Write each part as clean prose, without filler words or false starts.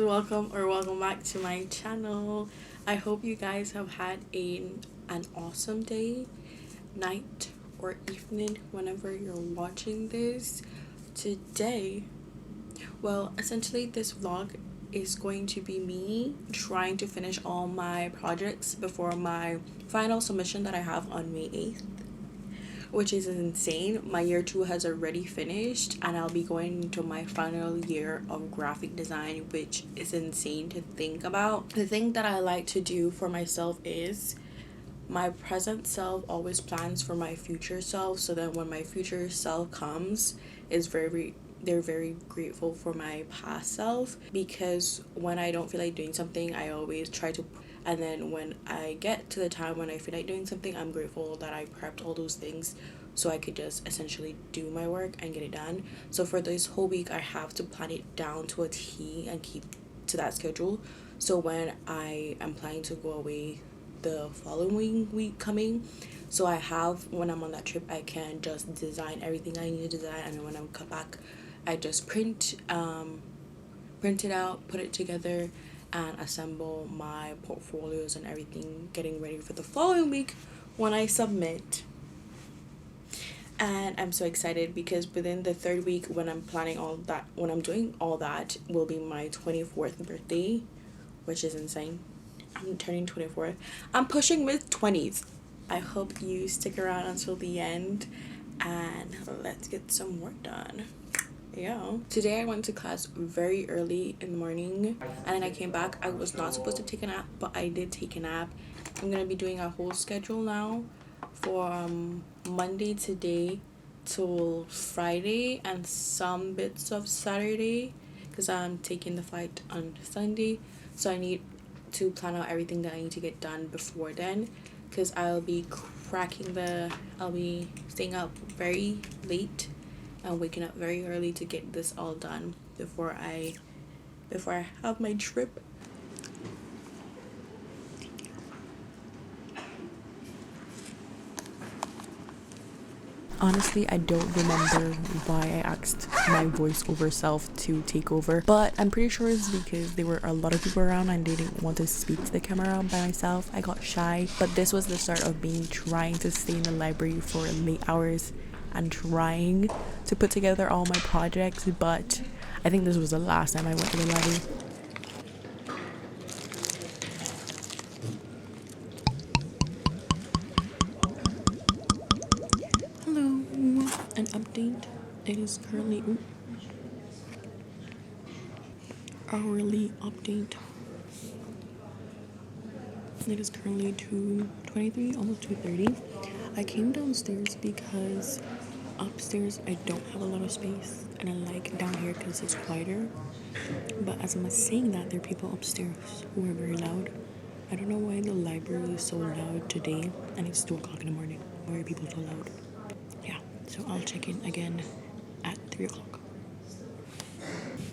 welcome back to my channel. I hope you guys have had an awesome day, night, or evening whenever you're watching this. Today, essentially this vlog is going to be me trying to finish all my projects before my final submission that I have on May 8th, which is insane. My year 2 has already finished and I'll be going into my final year of graphic design, which is insane to think about. The thing that I like to do for myself is my present self always plans for my future self, so that when my future self comes, they're very grateful for my past self, because when I don't feel like doing something, I always try to, and then when I get to the time when I feel like doing something, I'm grateful that I prepped all those things so I could just essentially do my work and get it done. So for this whole week, I have to plan it down to a T and keep to that schedule. So when I am planning to go away the following week coming, so I have, when I'm on that trip, I can just design everything I need to design, and then when I come back, I just print it out, put it together, and assemble my portfolios and everything, getting ready for the following week when I submit. And I'm so excited because within the third week, when I'm doing all that, will be my 24th birthday, which is insane. I'm turning 24. I'm pushing mid-20s. I hope you stick around until the end and let's get some work done. Yeah. Today I went to class very early in the morning and then I came back. I was not supposed to take a nap, but I did take a nap. I'm gonna be doing a whole schedule now for Monday today till Friday and some bits of Saturday, because I'm taking the flight on Sunday, so I need to plan out everything that I need to get done before then, because I'll be staying up very late and waking up very early to get this all done before I have my trip. Honestly, I don't remember why I asked my voiceover self to take over, but I'm pretty sure it's because there were a lot of people around and they didn't want to speak to the camera by myself. I got shy, but this was the start of me trying to stay in the library for late hours and trying to put together all my projects, but I think this was the last time I went to the library. Hello, an update. It is currently hourly update. It is currently 2:23, almost 2:30. I came downstairs because upstairs I don't have a lot of space and I like down here because it's quieter. But as I'm saying that, there are people upstairs who are very loud. I don't know why the library is so loud today and it's 2 o'clock in the morning. Why are people so loud? Yeah, so I'll check in again at 3 o'clock.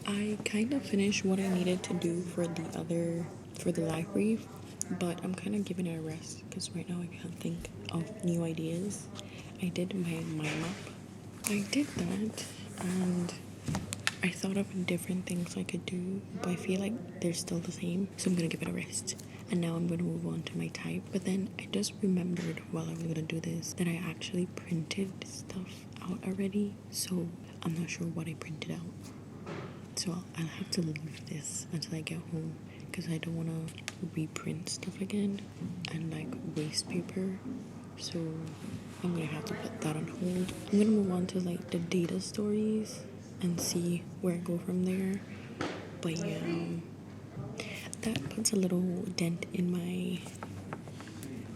I kind of finished what I needed to do for the library, but I'm kind of giving it a rest because right now I can't think of new ideas. I did my mind map. I did that and I thought of different things I could do, but I feel like they're still the same, so I'm gonna give it a rest. And now I'm gonna move on to my type. But then I just remembered while I was gonna do this that I actually printed stuff out already, so I'm not sure what I printed out. So I'll have to leave this until I get home because I don't want to reprint stuff again and like waste paper. So I'm gonna have to put that on hold. I'm gonna move on to like the data stories and see where I go from there. But yeah, that puts a little dent in my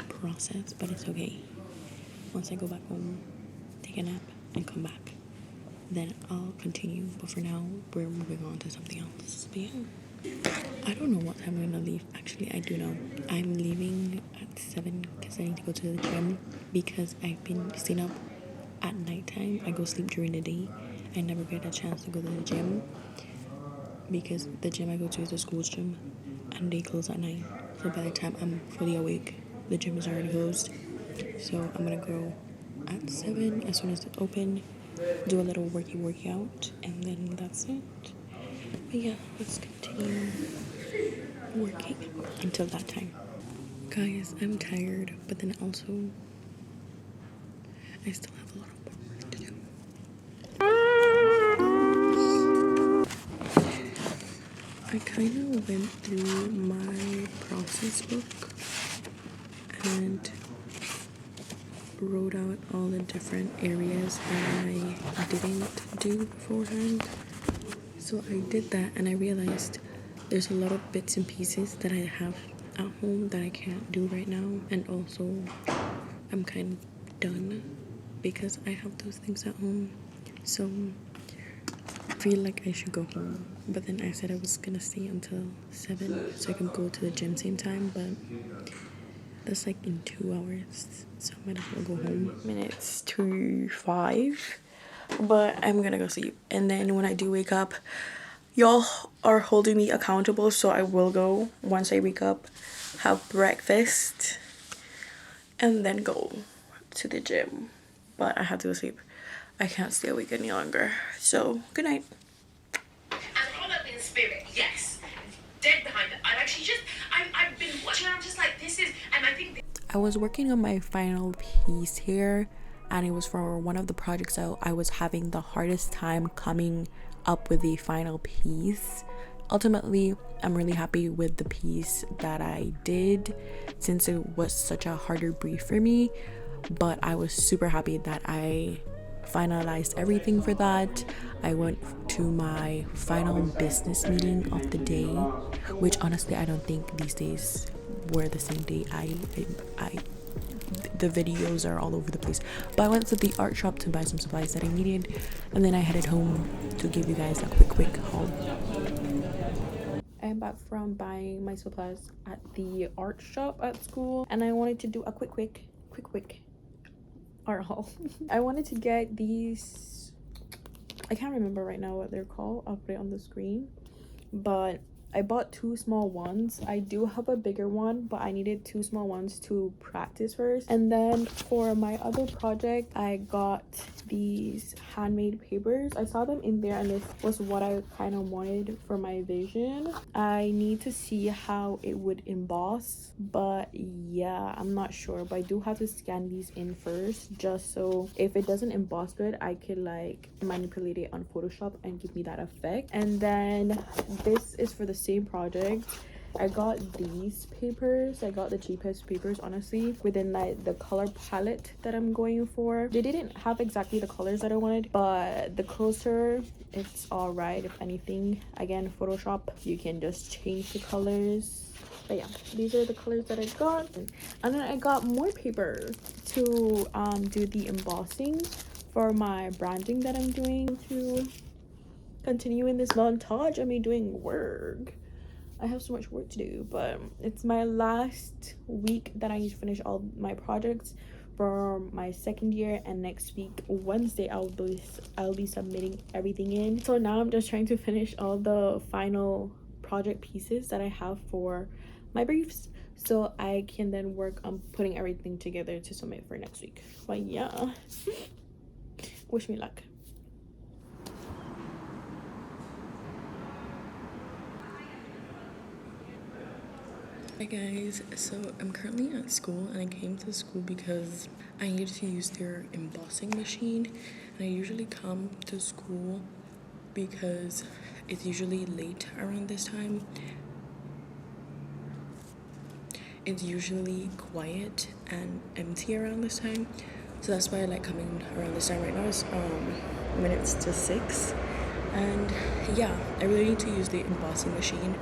process, but it's okay. Once I go back home, take a nap, and come back, then I'll continue. But for now, we're moving on to something else. But yeah, I don't know what time I'm gonna leave. Actually, I do know. I'm leaving at 7 because I need to go to the gym because I've been staying up at nighttime. I go sleep during the day. I never get a chance to go to the gym because the gym I go to is the school's gym and they close at 9. So by the time I'm fully awake, the gym is already closed. So I'm gonna go at 7 as soon as it's open, do a little workout, and then that's it. But yeah, let's continue working until that time. Guys, I'm tired, but then also I still have a lot of work to do. I kind of went through my process book and wrote out all the different areas that I didn't do beforehand. So I did that and I realized there's a lot of bits and pieces that I have at home that I can't do right now, and also I'm kind of done because I have those things at home. So I feel like I should go home, but then I said I was gonna stay until 7 so I can go to the gym same time, but that's like in 2 hours, so I might as well go home. Minutes to 5, but I'm gonna go sleep, and then when I do wake up, y'all are holding me accountable, so I will go once I wake up, have breakfast, and then go to the gym. But I have to go sleep. I can't stay awake any longer. So, good night. And hold up in spirit, yes. Dead behind it. I've been watching and I'm just like, this is, and I think... I was working on my final piece here, and it was for one of the projects I was having the hardest time coming up with the final piece. Ultimately, I'm really happy with the piece that I did since it was such a harder brief for me, but I was super happy that I finalized everything for that. I went to my final business meeting of the day, which honestly I don't think these days were the same day. The videos are all over the place, but I went to the art shop to buy some supplies that I needed, and then I headed home to give you guys a quick haul. I'm back from buying my supplies at the art shop at school, and I wanted to do a quick art haul. I wanted to get these, I can't remember right now what they're called, I'll put it on the screen, but I bought 2 small ones. I do have a bigger one, but I needed 2 small ones to practice first. And then for my other project, I got these handmade papers. I saw them in there and this was what I kind of wanted for my vision. I need to see how it would emboss, but yeah, I'm not sure, but I do have to scan these in first, just so if it doesn't emboss good, I could like manipulate it on Photoshop and give me that effect. And then this is for the same project. I got these papers. I got the cheapest papers, honestly, within like the color palette that I'm going for. They didn't have exactly the colors that I wanted, but the closer, it's all right. If anything, again, Photoshop, you can just change the colors. But yeah, these are the colors that I got. And then I got more paper to do the embossing for my branding that I'm doing, to continue in this montage of me doing work. I have so much work to do, but it's my last week that I need to finish all my projects for my second year, and next week Wednesday I'll be submitting everything in. So now I'm just trying to finish all the final project pieces that I have for my briefs, so I can then work on putting everything together to submit for next week. But yeah, wish me luck. Hi guys, so I'm currently at school, and I came to school because I needed to use their embossing machine, and I usually come to school because it's usually late around this time. It's usually quiet and empty around this time, so that's why I like coming around this time. Right now it's minutes to 6, and yeah, I really need to use the embossing machine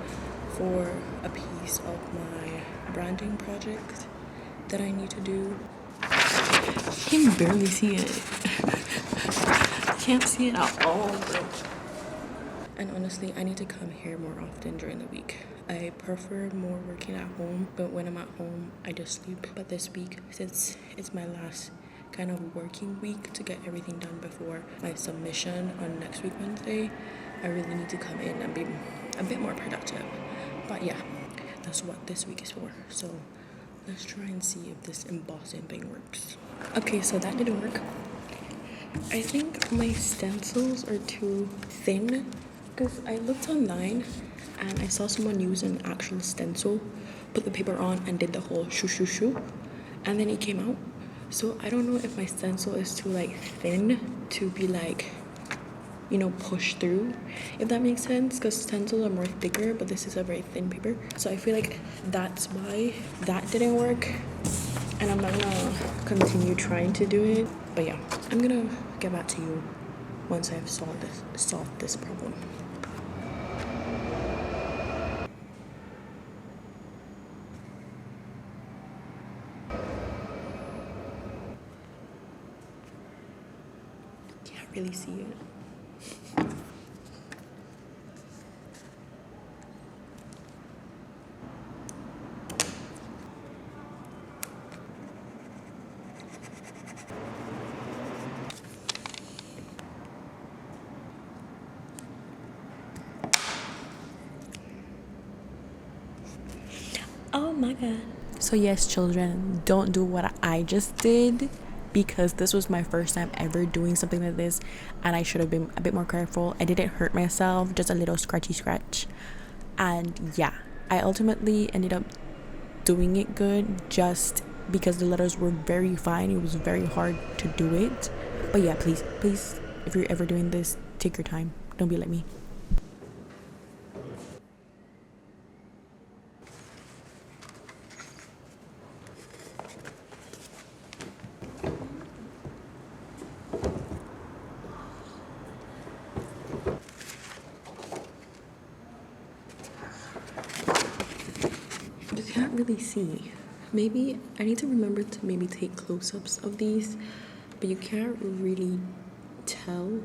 for a piece of my branding project that I need to do. I can barely see it. Can't see it at all, bro. And honestly, I need to come here more often during the week. I prefer more working at home, but when I'm at home, I just sleep. But this week, since it's my last kind of working week to get everything done before my submission on next week Wednesday, I really need to come in and be a bit more productive. But yeah, that's what this week is for. So let's try and see if this embossing thing works. Okay, so that didn't work. I think my stencils are too thin Because I looked online and I saw someone use an actual stencil, put the paper on and did the whole shoo shoo shoo, and then it came out. So I don't know if my stencil is too like thin to be like, you know, pushed through, if that makes sense, because stencils are more thicker but this is a very thin paper. So I feel like that's why that didn't work, and I'm not gonna continue trying to do it. But yeah, I'm gonna get back to you once I've solved this problem. Can't really see it. Oh my god. So yes, children, don't do what I just did, because this was my first time ever doing something like this and I should have been a bit more careful. I didn't hurt myself, just a little scratchy scratch. And yeah, I ultimately ended up doing it good just because the letters were very fine. It was very hard to do it. But yeah, please, if you're ever doing this, take your time. Don't be like me. You can't really see. Maybe I need to remember to maybe take close-ups of these, but you can't really tell.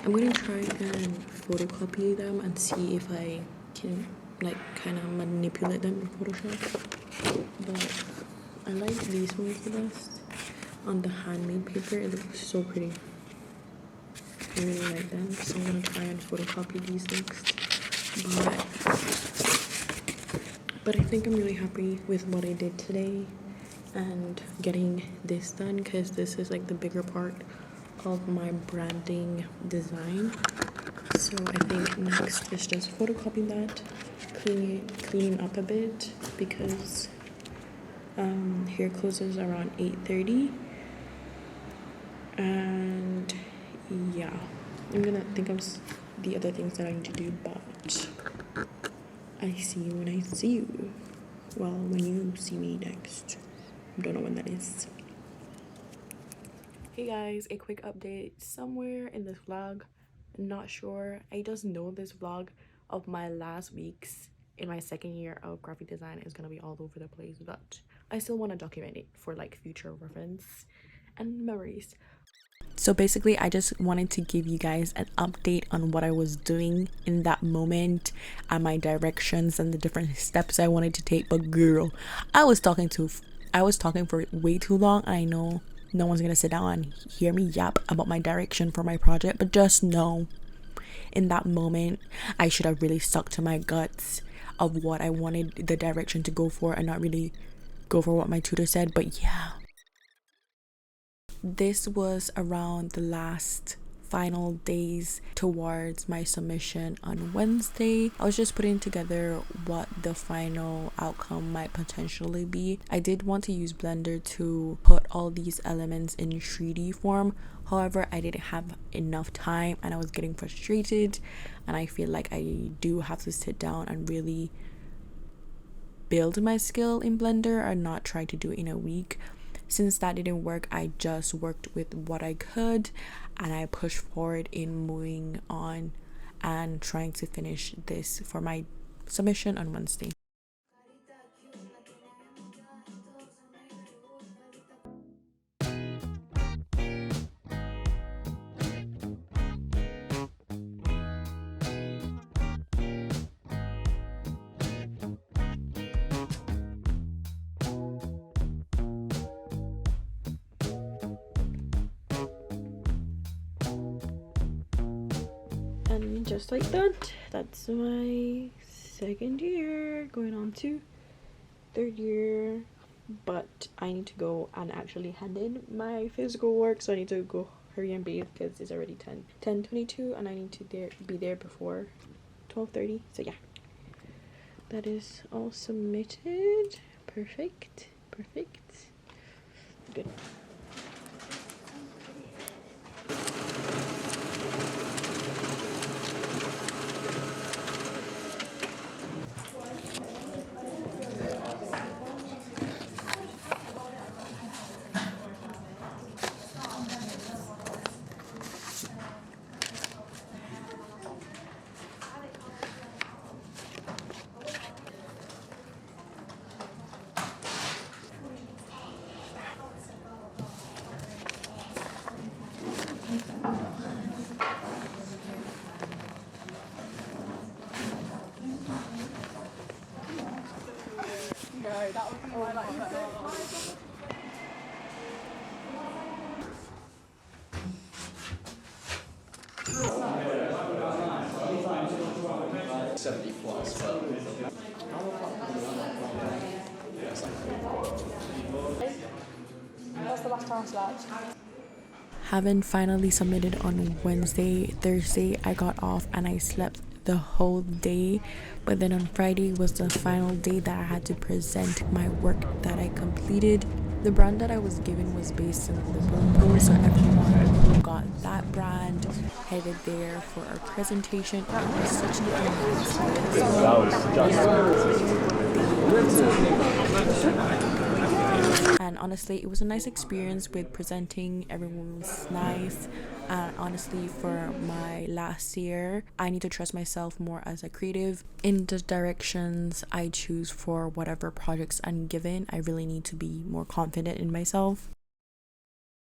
I'm gonna try and photocopy them and see if I can like kind of manipulate them in Photoshop. But I like these ones the best. On the handmade paper, it looks so pretty. I really like them, so I'm gonna try and photocopy these next. But I think I'm really happy with what I did today and getting this done, because this is like the bigger part of my branding design. So I think next is just photocopying that, cleaning up a bit, because hair closes around 8:30, and yeah, I'm gonna think of the other things that I need to do, but I see you when I see you. Well, when you see me next. Don't know when that is. Hey guys, a quick update. Somewhere in this vlog, not sure, I just know this vlog of my last weeks in my second year of graphic design is gonna be all over the place, but I still want to document it for like future reference and memories. So basically, I just wanted to give you guys an update on what I was doing in that moment and my directions and the different steps I wanted to take. But girl, I was talking for way too long, and I know no one's gonna sit down and hear me yap about my direction for my project, but just know, in that moment, I should have really stuck to my guts of what I wanted the direction to go for and not really go for what my tutor said. But yeah, this was around the last final days towards my submission on Wednesday. I was just putting together what the final outcome might potentially be. I did want to use Blender to put all these elements in 3D form. However, I didn't have enough time and I was getting frustrated, and I feel like I do have to sit down and really build my skill in Blender and not try to do it in a week. Since that didn't work, I just worked with what I could and I pushed forward in moving on and trying to finish this for my submission on Wednesday. And just like that, that's my second year going on to third year. But I need to go and actually hand in my physical work, so I need to go hurry and bathe because it's already 10:22 and I need to be there before 12:30. So yeah, that is all submitted. Perfect. Good. That's the last time I slept. Having finally submitted on Wednesday, Thursday I got off and I slept the whole day, but then on Friday was the final day that I had to present my work that I completed. The brand that I was given was based in Liverpool, so everyone who got that brand headed there for our presentation. It was such an and honestly, it was a nice experience with presenting. Everyone was nice, and honestly, for my last year, I need to trust myself more as a creative in the directions I choose for whatever projects I'm given. I really need to be more confident in myself.